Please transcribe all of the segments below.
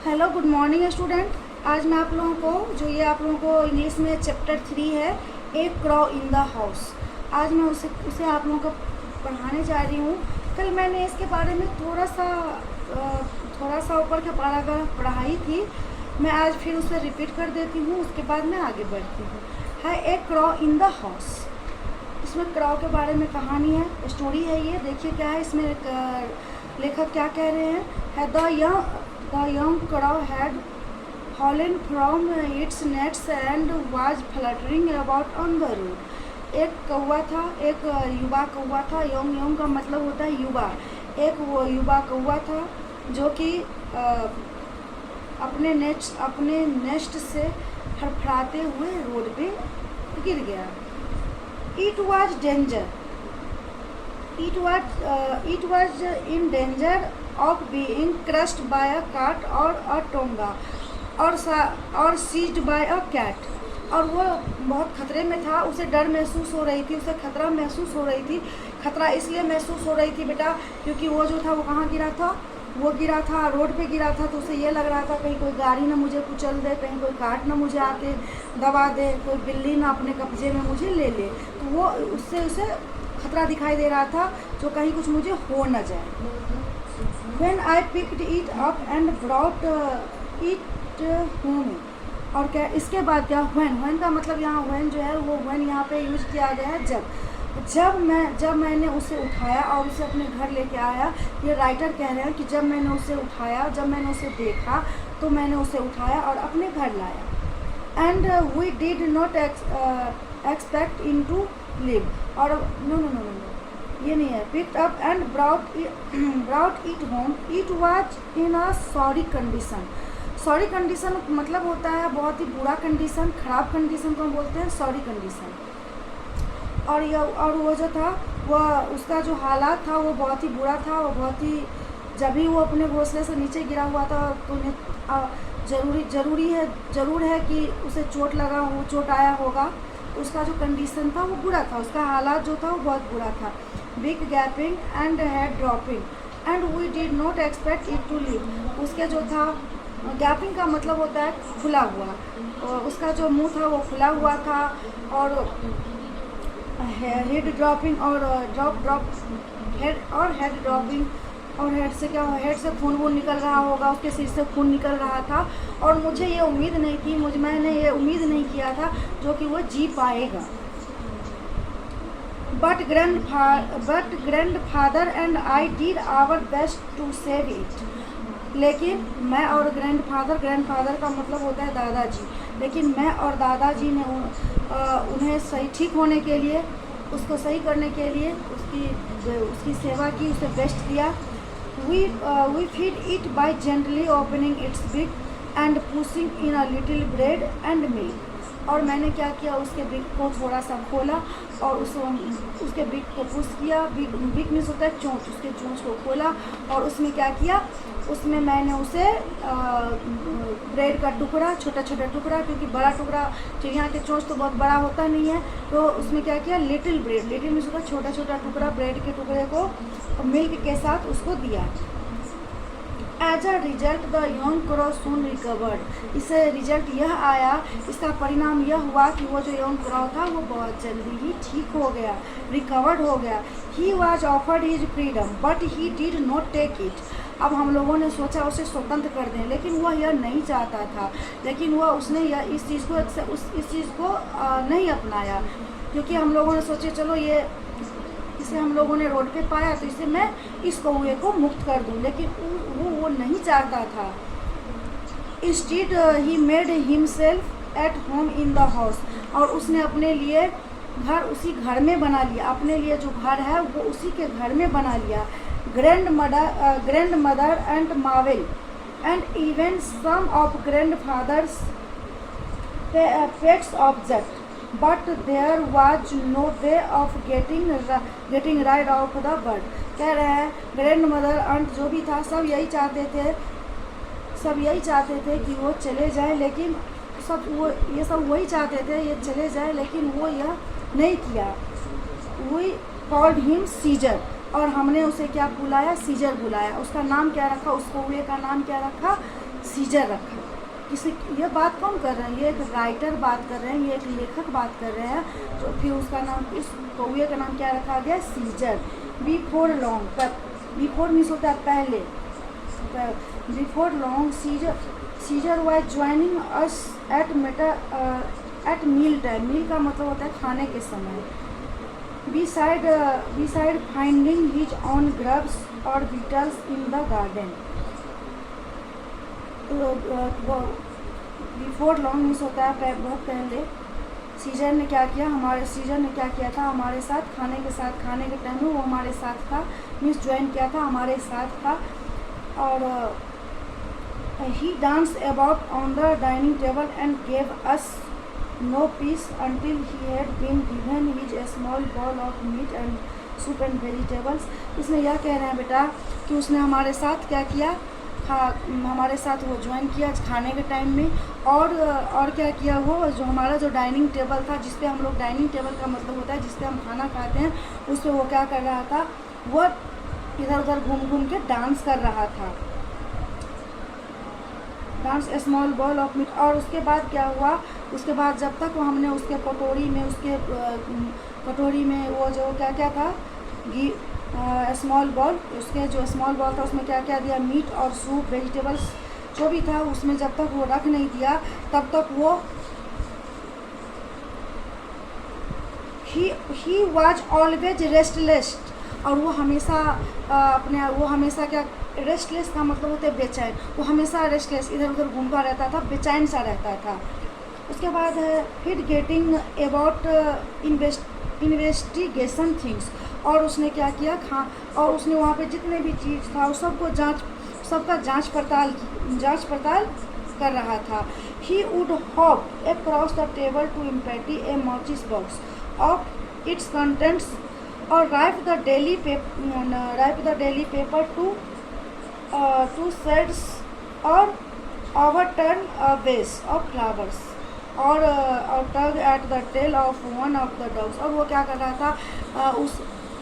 Hello good morning student. आज मैं आप लोगों को आप लोगों को इंग्लिश में चैप्टर 3 है ए क्रॉ इन द हाउस। आज मैं उसे आप लोगों को पढ़ाने जा रही हूँ। कल मैंने इसके बारे में थोड़ा सा ऊपर का पैराग्राफ पढ़ाई थी। मैं आज फिर उसे रिपीट कर देती हूँ, उसके बाद मैं आगे बढ़ती हूँ। है ए क्रॉ इन द हाउस। इसमें क्रॉ के बारे में कहानी है, स्टोरी है। ये देखिए क्या है इसमें, लेखक क्या कह रहे हैं। है The young crow had fallen from its nest and was fluttering about on the road. एक कौवा था, एक युवा कौवा था। यंग का मतलब होता है युवा। एक वो युवा कौवा था जो कि अपने नेस्ट से फड़फड़ाते हुए रोड पे गिर गया। It was danger. It was in danger of being crushed by a cat or a tonga और seized by a cat. और वो बहुत खतरे में था, उसे डर महसूस हो रही थी, उसे खतरा महसूस हो रही थी। खतरा इसलिए महसूस हो रही थी बेटा क्योंकि वो जो था वो कहाँ गिरा था, वो गिरा था रोड पे गिरा था। तो उसे ये लग रहा था कहीं कोई गाड़ी ना मुझे कुचल दे, कहीं कोई काट ना मुझे आके दबा दे, कोई बिल्ली ना अपने कब्जे में मुझे ले ले। तो वो उसे खतरा दिखाई दे रहा था जो कहीं कुछ मुझे हो न जाए। When I picked it up and brought it home. और क्या इसके बाद क्या, when का मतलब यहाँ when जो है वो when यहाँ पे यूज किया गया है जब मैंने उसे उठाया और उसे अपने घर लेके आया। ये राइटर कह रहे हैं कि जब मैंने उसे उठाया, जब मैंने उसे देखा तो मैंने उसे उठाया और अपने घर लाया। And we did not expect in to live. और नो ये नहीं है। Picked up and brought it home. It was in a sorry condition. Sorry condition मतलब होता है बहुत ही बुरा कंडीशन, खराब कंडीशन को हम बोलते हैं सॉरी कंडीशन। और वो जो था वह उसका जो हालात था वो बहुत ही बुरा था। वो बहुत ही जब भी वो अपने घोंसले से नीचे गिरा हुआ था तो ज़रूर है कि उसे चोट आया होगा। उसका जो कंडीशन था वो बुरा था, उसका हालात जो था वो बहुत बुरा था। Big gaping and head dropping and we did not expect it to live. उसके जो था गैपिंग का मतलब होता है खुला हुआ, और उसका जो मुंह था वो खुला हुआ था। और हेड ड्रॉपिंग और हेड ड्रॉपिंग और हेड से क्या हुआ, हेड से खून निकल रहा होगा, उसके सिर से खून निकल रहा था। और मैंने ये उम्मीद नहीं किया था जो कि वो जी पाएगा। But grandfather and I did our best to save it. लेकिन मैं और ग्रैंडफादर का मतलब होता है दादाजी। लेकिन मैं और दादाजी ने उन्हें सही ठीक होने के लिए, उसको सही करने के लिए उसकी सेवा की, उसे बेस्ट दिया। We feed it by gently opening its beak and pushing in a little bread and milk. और मैंने क्या किया, उसके बिक को थोड़ा सा खोला और उसके बिक को पुश किया। बिक मीन्स होता है चोंच, उसके चोंच को खोला और उसमें क्या किया, उसमें मैंने उसे ब्रेड का टुकड़ा, छोटा टुकड़ा, क्योंकि बड़ा टुकड़ा चिड़िया के चोंच तो बहुत बड़ा होता नहीं है, तो उसमें क्या किया, लिटिल मीन्स होता है छोटा टुकड़ा, ब्रेड के टुकड़े को मिल्क के साथ उसको दिया। As a result the young crow soon recovered. इससे रिजल्ट यह आया, इसका परिणाम यह हुआ कि वो जो यंग क्रो था वो बहुत जल्दी ही ठीक हो गया, रिकवर्ड हो गया। He was offered his freedom but he did not take it. अब हम लोगों ने सोचा उसे स्वतंत्र कर दें, लेकिन वह यह नहीं चाहता था। लेकिन उसने इस चीज़ को नहीं अपनाया, क्योंकि हम लोगों ने सोचे चलो इसे हम लोगों ने रोड पे पाया तो इसे मैं इस कौवे को मुक्त कर दूं, लेकिन वो नहीं चाहता था। Instead he made himself at home in the house. और उसने अपने लिए घर उसी घर में बना लिया, अपने लिए जो घर है वो उसी के घर में बना लिया। Grandmother and Mabel and even some of grandfather's pets object, but there was no way of getting rid of the bird. कह रहे हैं ग्रैंड मदर अंट जो भी था सब यही चाहते थे कि वो चले जाए, लेकिन ये सब वही चाहते थे ये चले जाए, लेकिन वो यह नहीं किया। वी कॉल्ड हिम सीजर, और हमने उसे क्या बुलाया, सीजर बुलाया। उसका नाम क्या रखा, उस कौवे का नाम क्या रखा, सीजर रखा। किसी ये बात कौन कर रहे हैं? ये एक राइटर बात कर रहे हैं, ये एक लेखक बात कर रहे हैं। तो फिर उसका नाम, इस कौवे का नाम क्या रखा गया? सीजर। बिफोर लॉन्ग, तब बिफोर मीन्स होता है पहले। Before long Caesar was joining us at meal time. Meal का मतलब होता है खाने के समय। beside finding his own grubs or beetles in the garden. Before long means होता है बहुत पहले। सीजर ने क्या किया था हमारे साथ, खाने के टाइम में वो हमारे साथ था, मीन्स ज्वाइन किया था, हमारे साथ था। और he dance about on the dining table and gave us no peace until he had been given his a small bowl of meat and soup and vegetables. इसमें यह कह रहे हैं बेटा कि उसने हमारे साथ क्या किया, हमारे साथ वो ज्वाइन किया खाने के टाइम में। और क्या किया, वो जो हमारा जो डाइनिंग टेबल था, जिस पे हम लोग, डाइनिंग टेबल का मतलब होता है जिस पे हम खाना खाते हैं, उस पर वो क्या कर रहा था, वो इधर उधर घूम घूम के डांस कर रहा था। Dance A small ball of meat. और उसके बाद क्या हुआ, उसके बाद जब तक वो हमने उसके कटोरी में वो जो क्या था, स्मॉल बॉल, उसके जो स्मॉल बॉल था उसमें क्या क्या दिया, मीट और सूप, वेजिटेबल्स जो भी था उसमें जब तक वो रख नहीं दिया तब तक वो ही वॉज ऑलवेज रेस्टलेस। और वो हमेशा क्या, रेस्टलेस का मतलब होता है बेचैन। वो हमेशा रेस्टलेस, इधर उधर घूमता रहता था, बेचैन सा रहता था। उसके बाद फिर गेटिंग अबाउट इन्वेस्टिगेशन थिंग्स। और उसने क्या किया, और उसने वहाँ पे जितने भी चीज़ था उस सबका जांच पड़ताल कर रहा था। He would hop across the table to empty a matchbox of its contents और write the daily paper to sets or overturn a vase of flowers और tug at the tail of one of the dogs। और वो क्या कर रहा था, उस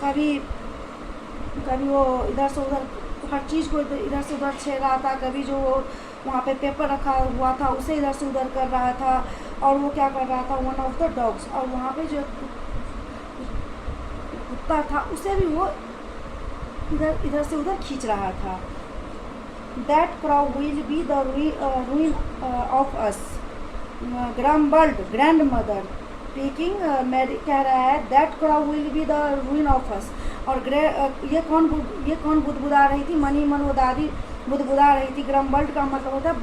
कभी वो इधर से उधर हर चीज़ को इधर से उधर छेड़ रहा था, कभी जो वहाँ पे पेपर रखा हुआ था उसे इधर से उधर कर रहा था। और वो क्या कर रहा था, वन ऑफ द डॉग्स, और वहाँ पे जो कुत्ता था उसे भी वो इधर से उधर खींच रहा था। That crow will be the ruin of us, grandmother speaking. Mary कह रहा है that crow will be the ruin of us. और ये कौन बुदबुदा रही थी, मनी मन वो दादी बुदबुदा रही थी। ग्रम्बल्ड का मतलब होता है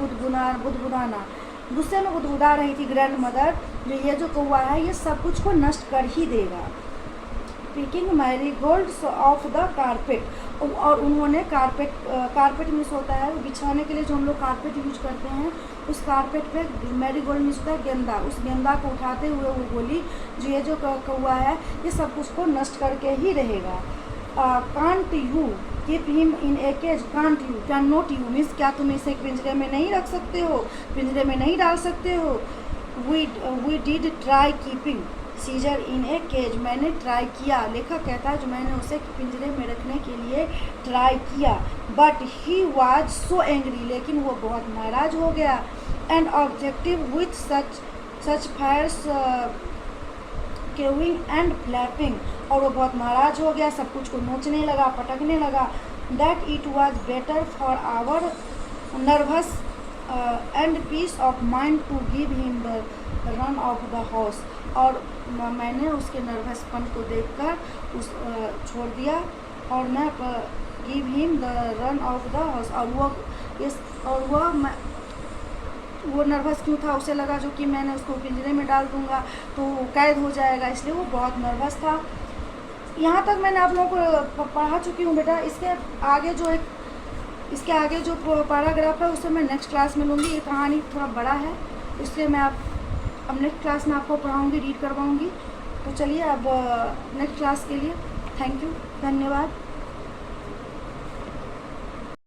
बुदबुदाना, गुस्से में बुदबुदा रही थी ग्रैंड मदर, ये जो कौवा है ये सब कुछ को नष्ट कर ही देगा। Picking marigolds of the carpet. और उन्होंने कारपेट मिस होता है बिछाने के लिए जो हम लोग कारपेट यूज करते हैं, उस कारपेट पे मैरीगोल्ड मिस होता है गेंदा। उस गेंदा को उठाते हुए वो बोली जो ये जो कौवा है ये सब कुछ को नष्ट करके ही रहेगा। Can't you keep him in a cage, can't you, can not you means क्या तुम इसे पिंजरे में नहीं रख सकते हो, पिंजरे में नहीं डाल सकते हो। We did try keeping Caesar in a cage, मैंने ट्राई किया, लेखक कहता है जो मैंने उसे पिंजरे में रखने के लिए ट्राई किया। But he was so angry, लेकिन वो बहुत नाराज हो गया। And objective with such fierce cawing and flapping, और वो बहुत नाराज हो गया, सब कुछ को नोचने लगा, पटकने लगा। That it was better for our nerves and peace of mind to give him the run of the house. और मैंने उसके नर्वसपन को देखकर छोड़ दिया और मैं give him the run of the house. और वो नर्वस क्यों था, उसे लगा जो कि मैंने उसको पिंजरे में डाल दूंगा तो कैद हो जाएगा, इसलिए वो बहुत नर्वस था। यहाँ तक मैंने आप लोगों को पढ़ा चुकी हूँ बेटा। इसके आगे जो पैराग्राफ है उसे मैं नेक्स्ट क्लास में लूँगी। ये कहानी थोड़ा बड़ा है इसलिए मैं अब नेक्स्ट क्लास में आपको पढ़ाऊँगी, रीड करवाऊँगी। तो चलिए अब नेक्स्ट क्लास के लिए थैंक यू, धन्यवाद।